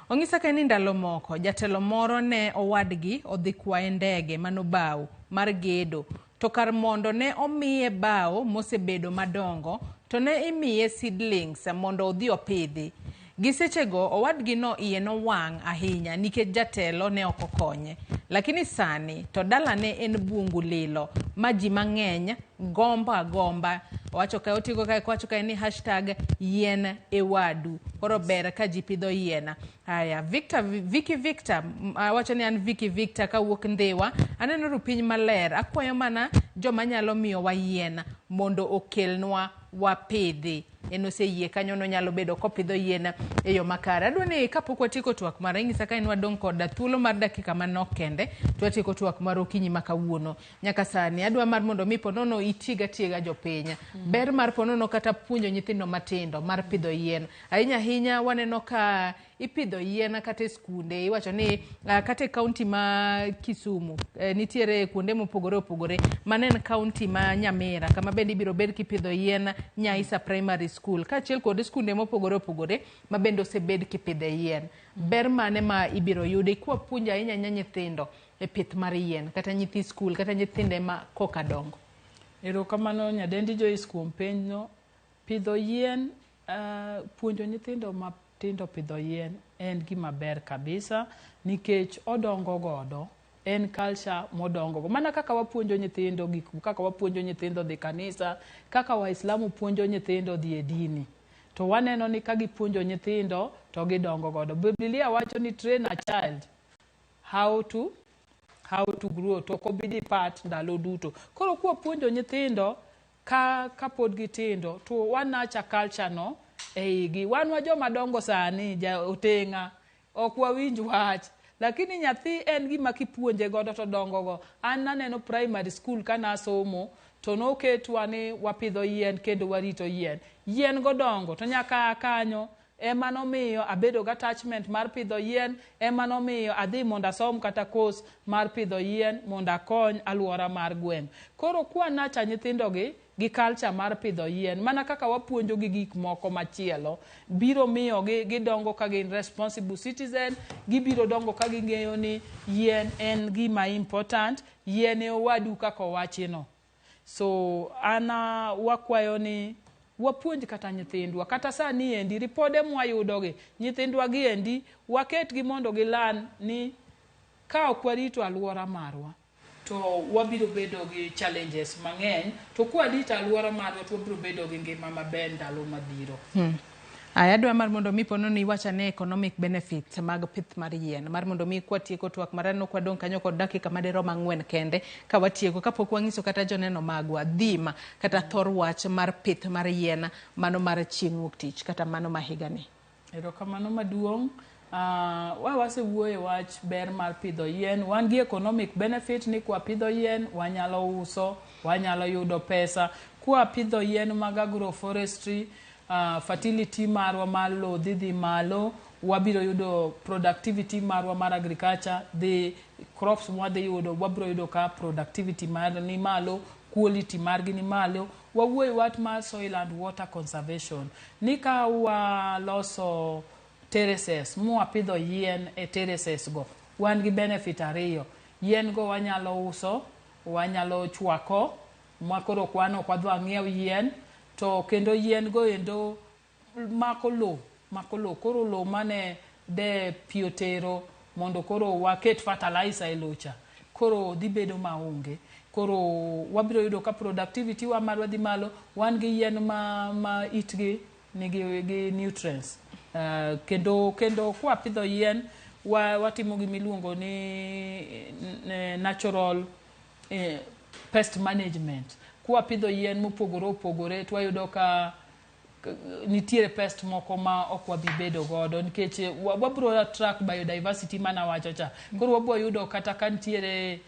Ong'isa ka ni ndalo moko jatelo moro ne owadgi odhi kwaye ndege manobao mar gedo to kar mondo ne omiye bao mosebedo madongo to ne imiye seedlings mondo odhi opidhi. Gisechego owadgi no iye no wang' ahinya nikech jatelo ne okokonye. Lakini sani to dala ne en bungu lilo maji mang'eny gomba wacho ka otigo ka wacho ka ni #yien ewadu. Koro ber ka ji pidho yien. Haya Vicky Victor wacho ni an Vicky Victor ka wuok Ndhiwa aneno rupiny maler akwayo mana joma nyalo miyo wa yien mondo okelnwa wapidhi. Enose yie kanyo no nyalo bedo kopidho yien eyo makare. Adwa ni kapok watieko twak mara ing'isa ka en wadong' kod thuolo mar dakika manok kende to watieko twak mar okinyi makawuono nyaka sani. Adwa mar mondo mi ponono tiega jopiny. Ber mar ponono kata puonjo nyithindo matindo mar pidho yien. Ahinya waneno ka ipidho yien kata e skunde iwacho ni kata e kaunti ma Kisumu nitiere kuonde mopogore manen kaunti ma Nyamira kama bende ibiro bed kipidho yien Nyaisa Primary School kaachiel kod skunde mopogore ma bende osebed kipidhe yien. Ber mane ma ibiro yude kwa puonjo ahinya nyithindo e pith mar yien kata nyithi skul kata nyithinde ma koka dongo. Erokamano nyadendi Joyce kuom penjno. Pidho yien puonjo nyithindo matindo pidho yien en gima ber kabisa nikech odongo godo en culture modongo go. Mana kaka wapuonjo nyithindo kaka wapuonjo nyithindo dhi kanisa, kaka Waislamu puonjo nyithindo dhi e dini. To waneno ni ka gipuonjo nyithindo to gidongo godo. Biblia wacho ni train a child how to grow to kobidi part ndalo duto. Koro kwa puonjo nyithindo ka pod gitindo to wanacha culture no eigi. Wanwa joma dongo sani otenga ok wawinj wach. Lakini nyathi en gima kipuonje godo to dongo go. An naneno primary school kana asomo to noketwa ni wapidho yien kendo warito yien. Yien godongo to nyaka kanyo ema nomiyo abedo gi attachment mar pidho yien, ema nomiyo adhi mondo asom kata course mar pidho yien mondo akony aluora mar gweng'. Koro kwa nacha nyithindo gi culture mar pidho yien mana kaka wapuonjo gi gik moko machielo biro miyo gidongo ka gin responsible citizen, gibiro dongo ka ging'eyo ni yien en gima important, yien e owadu kaka owachino. So ana wakwayo ni wapuonj kata nyithindwa kata sani endi ripode mwayudogi nyithindwa gi endi waketgi mondo gilan ni ka ok warito aluora marwa to wabiro bedo gi challenges mang'eny to kwa rito aluora marwa to wabiro bedo gi ngima maber ndalo mabiro. Adwa mar mondo mi ponono iwacha ne economic benefits mag pith mar yien mar mondo mi kwatieko twak marano kwadong' kanyo kod dakika madirom 4 kende ka watieko kapok wang'iso kata joneno magwa dhima kata thor wach mar pith mar yien mano mar chieng' wuok tich kata mano ma higani. Erokamano maduong'. Wasewuoyo wach ber mar pidho yien. Wan gi economic benefit ni kwa pidho yien wanyalo uso, wanyalo yudo pesa. Kwa pidho yien mag agroforestry fertility marwa mar lowo dhi malo, wabiro yudo productivity marwa mar agriculture, the crops mwadhi yudo wabiro yudo ka productivity mar ni malo, quality margi ni malo. Wawuoyo wach mar soil and water conservation. Nika waloso terraces, mwapidho yien e terraces go. Wan gi benefit ariyo. Yien go wanyalo uso, wanyalo chwako, mwakoro kwano kwadwa ng'iew yien, to kendo yien go endo mako lo koro lo mane de piotero mondo koro waket fertilizer e locha koro dhi bedo maonge. Koro wabiro yudo ka productivity wa marwa dhi malo. Wan gi yien ma itgi nigi nutrients. Kendo kwa pidho yien watimo gi miluongo ni natural pest management. Kwa pidho yien mopogore to wayudo ka nitiere pest moko ma ok wabi bedo godo nikech wabiro attract biodiversity mana wacho cha. Koro wabiro yudo kata ka nitiere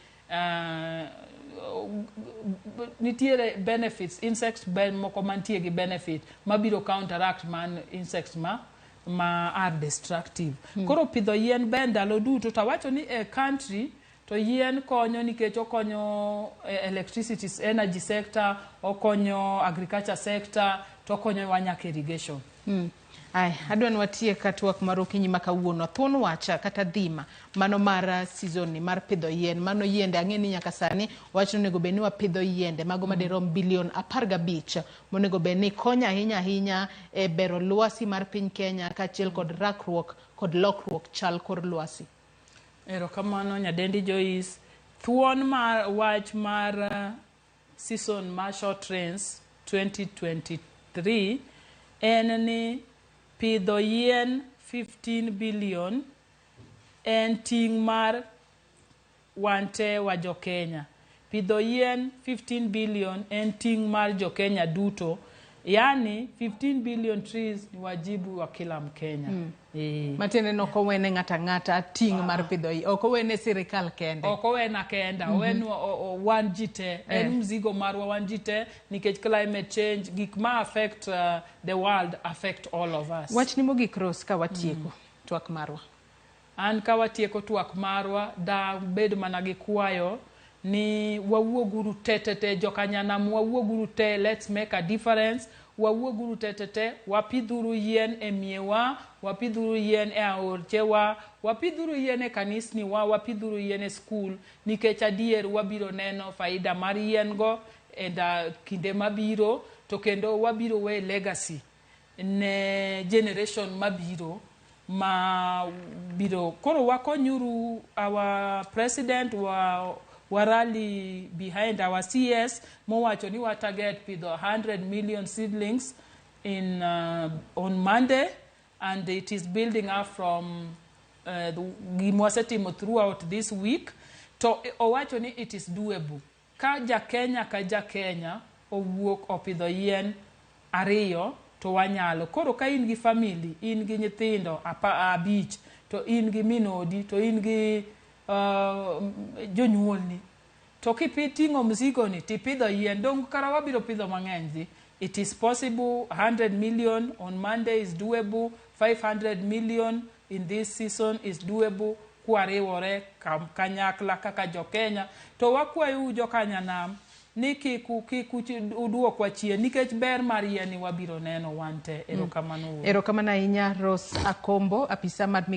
benefits, insects moko mantie gi benefit mabiro counteract man insects ma are destructive. Koro pidho yien ber ndalo duto to wacho ni e country to yien konyo nikech okonyo electricity energy sector, okonyo agriculture sector, to okonyo wanyaka irrigation. Ai, adwa nwatie katwak marokinyi makawuono thuon wacha kata dhima mano mar season ni mar pidho yien mano yiende ang'eni nyaka sani wacho nego beni wa pidho yiende mago madirom bilion 15 monego beni konya ahinya e bero lwasi mar piny Kenya kaachiel kod rakruok kod lokruok chal kor lwasi. Erokamano nyadendi Joyce, thuon mar wach mar season mar short rains 2023 en ni pidho yien 15 billion en ting' mar wante wa jo Kenya. Pidho yien 15 billion en ting' mar jo Kenya duto. Yani 15 billion trees ni wajibu wa kila Mkenya. Matiende no kowene ng'ata ting' mar pidho yien. Okowene sirikal kende. Okowena kenda. Owenu wan jite. En mzigo marwa wan jite. Nikech climate change, gik ma affect the world, affect all of us. Wach ni mogik Rose ka watieko twak marwa. An ka watieko twak marwa, da bed mana gi kwayo ni wawuoguru tetete jokanyanam wawuoguru te, let's make a difference. Wawuoguru tetete, wapidhuru yien e miewa, wapidhuru yien e aorchewa, wapidhuru yien e kanisni wa, wapidhuru yien e school, nikech adier wabiro neno faida mar yien go e kinde mabiro, to kendo wabiro we legacy ne generation mabiro biro. Koro wakonyuru our president wa rally behind our CS mowacho ni wa target pidho 100 million seedlings in on Monday, and it is building up from gimwasetimo throughout this week. To owacho ni it is doable. Ka ja Kenya owuok opidho yien ariyo to wanyalo. Koro ka in gi family, in gi nyithindo 5, to in gi minodi, to in gi jonyuolni, to kipiting'o mzigo ni tipidho yien, dong kara wabiro pidho mang'eny. It is possible. 100 million on Monday is doable. 500 million in this season is doable. Kwariwore kanyakla kaka jo Kenya, to wakwayo jo Kanyanam ni kiku uduokwa chien nikech ber mar yien ni wabiro neno wante. Erokamano. Erokamano ahinya Rose Akombo, apisa mar